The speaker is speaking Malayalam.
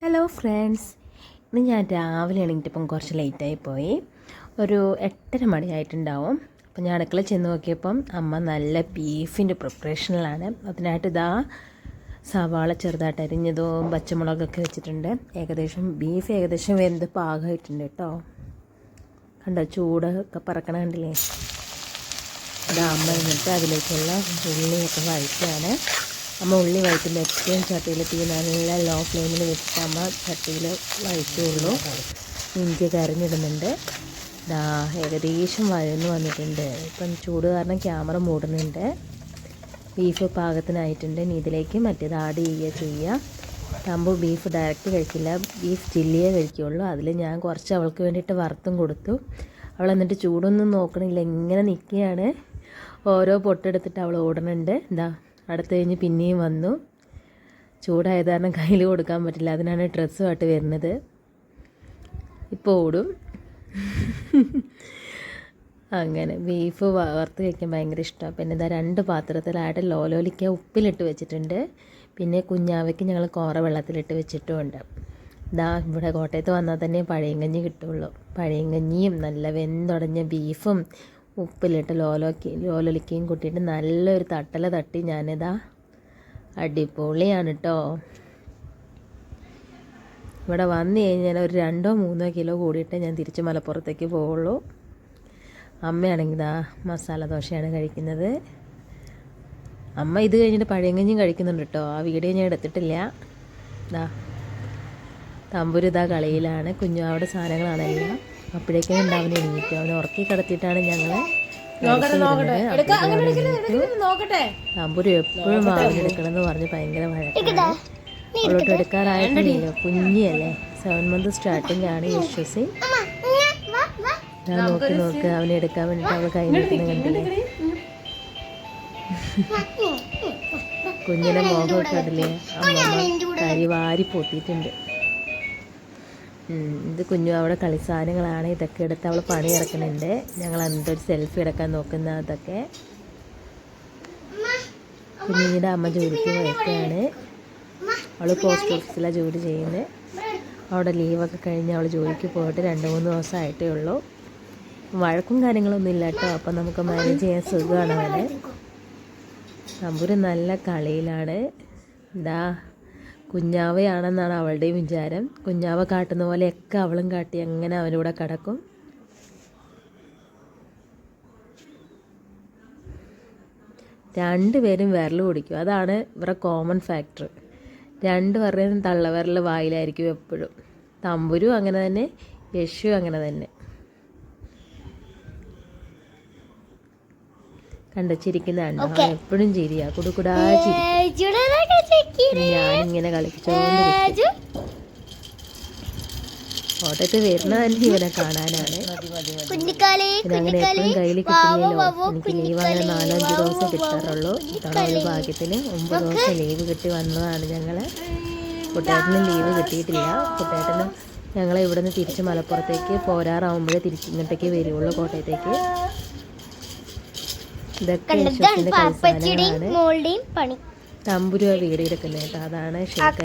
ഹലോ ഫ്രണ്ട്സ്, ഇന്ന് ഞാൻ രാവിലെ എണീറ്റപ്പം കുറച്ച് ലേറ്റായി പോയി. ഒരു 8:30 മണിയായിട്ടുണ്ടാവും. അപ്പം ഞാൻ അടുക്കള ചെന്ന് നോക്കിയപ്പം അമ്മ നല്ല ബീഫിൻ്റെ പ്രിപ്പറേഷനിലാണ്. അതിനായിട്ട് സവാള ചെറുതായിട്ട് അരിഞ്ഞതും പച്ചമുളകൊക്കെ വെച്ചിട്ടുണ്ട്. ബീഫ് ഏകദേശം വെന്ത് പാകമായിട്ടുണ്ട് കേട്ടോ. കണ്ടോ, ചൂടൊക്കെ പറക്കണ കണ്ടില്ലേ. അമ്മ എന്നിട്ട് അതിലേക്കുള്ള ഉള്ളിയൊക്കെ വഴറ്റുകയാണ്. അമ്മ ഉള്ളി വഴറ്റുമ്പോൾ എപ്പോഴും ചട്ടിയിൽ തീ നല്ല ലോ ഫ്ലെയിമിൽ വെച്ചിട്ട് അമ്മ ചട്ടിയിൽ വഴറ്റുള്ളൂ. ഇഞ്ചിയൊക്കെ അരിഞ്ഞിടുന്നുണ്ട്. ഏകദേശം വഴന്ന് വന്നിട്ടുണ്ട്. ഇപ്പം ചൂട് കാരണം ക്യാമറ മൂടുന്നുണ്ട്. ബീഫ് പാകത്തിനായിട്ടുണ്ട്. ഇനി ഇതിലേക്ക് മറ്റേത് ആഡ് ചെയ്യുക. തമ്പു ബീഫ് ഡയറക്റ്റ് കഴിക്കില്ല, ബീഫ് ചില്ലിയേ കഴിക്കുകയുള്ളൂ. അതിൽ ഞാൻ കുറച്ച് അവൾക്ക് വേണ്ടിയിട്ട് വറുത്തും കൊടുത്തു. അവൾ എന്നിട്ട് ചൂടൊന്നും നോക്കണില്ല, ഇങ്ങനെ നിൽക്കുകയാണ്. ഓരോ പൊട്ടെടുത്തിട്ട് അവൾ ഓടുന്നുണ്ട്. അടുത്ത് കഴിഞ്ഞ് പിന്നെയും വന്നു. ചൂടായത് കാരണം കയ്യിൽ കൊടുക്കാൻ പറ്റില്ല, അതിനാണ് ഡ്രസ്സുമായിട്ട് വരുന്നത്. ഇപ്പോൾ ഓടും. അങ്ങനെ ബീഫ് വറുത്ത് കഴിക്കാൻ ഭയങ്കര ഇഷ്ടമാണ്. പിന്നെ 2 പാത്രത്തിലായിട്ട് ലോലിക്ക ഉപ്പിലിട്ട് വെച്ചിട്ടുണ്ട്. പിന്നെ കുഞ്ഞാവയ്ക്ക് ഞങ്ങൾ കോറ വെള്ളത്തിലിട്ട് വെച്ചിട്ടുമുണ്ട്. ഇവിടെ കോട്ടയത്ത് വന്നാൽ തന്നെ പഴയങ്കഞ്ഞി കിട്ടുള്ളൂ. പഴയങ്കഞ്ഞിയും നല്ല വെന്തുടഞ്ഞ ബീഫും ഉപ്പിലിട്ട് ലോലിക്കയും കൂട്ടിയിട്ട് നല്ലൊരു തട്ടല തട്ടി അടിപൊളിയാണ് കേട്ടോ. ഇവിടെ വന്നു കഴിഞ്ഞാൽ ഒരു 2-3 കിലോ കൂടിയിട്ട് ഞാൻ തിരിച്ച് മലപ്പുറത്തേക്ക് പോവുള്ളൂ. അമ്മയാണെങ്കിൽ മസാല ദോശയാണ് കഴിക്കുന്നത്. അമ്മ ഇത് കഴിഞ്ഞിട്ട് പഴയങ്കഞ്ഞിയും കഴിക്കുന്നുണ്ട് കേട്ടോ. ആ വീഡിയോ ഞാൻ എടുത്തിട്ടില്ല. തമ്പുരു കളിയിലാണ്. കുഞ്ഞാവിടെ സാധനങ്ങളാണെല്ലാം. അപ്പോഴേക്കും അവനെ എണീറ്റു. അവനെ ഉറക്കി കിടത്തിയിട്ടാണ് ഞങ്ങൾ തമ്പുരു എപ്പോഴും മാവിനെടുക്കണമെന്ന് പറഞ്ഞ് ഭയങ്കര വഴക്കാണ്. അവളോട്ട് എടുക്കാറായിട്ടില്ലല്ലോ, കുഞ്ഞിയല്ലേ. 7 month സ്റ്റാർട്ടിംഗ് ആണ് യശ്വസി. ഞാൻ നോക്ക് അവനെ എടുക്കാൻ വേണ്ടിയിട്ട് അവൾ കൈ നിൽക്കുന്ന കണ്ടില്ലേ. കുഞ്ഞിനെ മോഹമൊക്കെ അതില്ലേ അമ്മ കരി വാരി പൊത്തിയിട്ടുണ്ട്. ഇത് കുഞ്ഞു അവിടെ കളിസാധനങ്ങളാണ്. ഇതൊക്കെ എടുത്ത് അവൾ പണി ഇറക്കുന്നുണ്ട്. ഞങ്ങൾ എന്തൊരു സെൽഫി എടുക്കാൻ നോക്കുന്ന അതൊക്കെ. കുഞ്ഞിൻ്റെ അമ്മ ജോലിക്ക് പോയേക്കാണ്. അവൾ പോസ്റ്റ് ഓഫീസിലാണ് ജോലി ചെയ്യുന്നത്. അവിടെ ലീവൊക്കെ കഴിഞ്ഞ് അവൾ ജോലിക്ക് പോയിട്ട് 2-3 ദിവസമായിട്ടേ ഉള്ളൂ. വഴക്കും കാര്യങ്ങളൊന്നും ഇല്ല കേട്ടോ. അപ്പം നമുക്ക് മാനേജ് ചെയ്യാൻ സുഖമാണ് അവനെ. തമ്പുരു നല്ല കളിയിലാണ്. കുഞ്ഞാവയാണെന്നാണ് അവളുടെയും വിചാരം. കുഞ്ഞാവ കാട്ടുന്ന പോലെയൊക്കെ അവളും കാട്ടി അങ്ങനെ അവനൂടെ കിടക്കും. രണ്ടുപേരും വിരൽ പിടിക്കും. അതാണ് ഇവരുടെ കോമൺ ഫാക്ടർ. 2 പേരുടെയും തള്ളവിരൽ വായിലായിരിക്കും എപ്പോഴും. തമ്പുരു അങ്ങനെ തന്നെ, യശു അങ്ങനെ തന്നെ. ചിരിക്കുന്ന എപ്പോഴും ചിരിയാ, കുടുകുടാ ചിരി. ഞാനിങ്ങനെ കളിച്ചോണ്ടിരിക്കും. കോട്ടയത്ത് വരുന്ന തന്നെ ഇവനെ കാണാനാണ്. അങ്ങനെ എപ്പോഴും കയ്യിൽ കിട്ടില്ലല്ലോ. എനിക്ക് ലീവ് അങ്ങനെ 4-5 ദിവസം കിട്ടാറുള്ളൂ. ഇത്തവണ ഒരു ഭാഗ്യത്തിന് 9 ദിവസം ലീവ് കിട്ടി വന്നതാണ് ഞങ്ങൾ. കുട്ടേട്ടന് ലീവ് കിട്ടിയിട്ടില്ല. കുട്ടേട്ടന് ഞങ്ങളെ ഇവിടെ നിന്ന് തിരിച്ച് മലപ്പുറത്തേക്ക് പോരാറാവുമ്പോഴേ ഇങ്ങോട്ടേക്ക് വരുള്ളൂ, കോട്ടയത്തേക്ക്. ഇതൊക്കെ യശസ്സിൻ്റെ കളിസ്ഥാനങ്ങളാണ്. തമ്പുരു വീട് എടുക്കുന്നത് കേട്ടോ. അതാണ് ഷേക്ക്.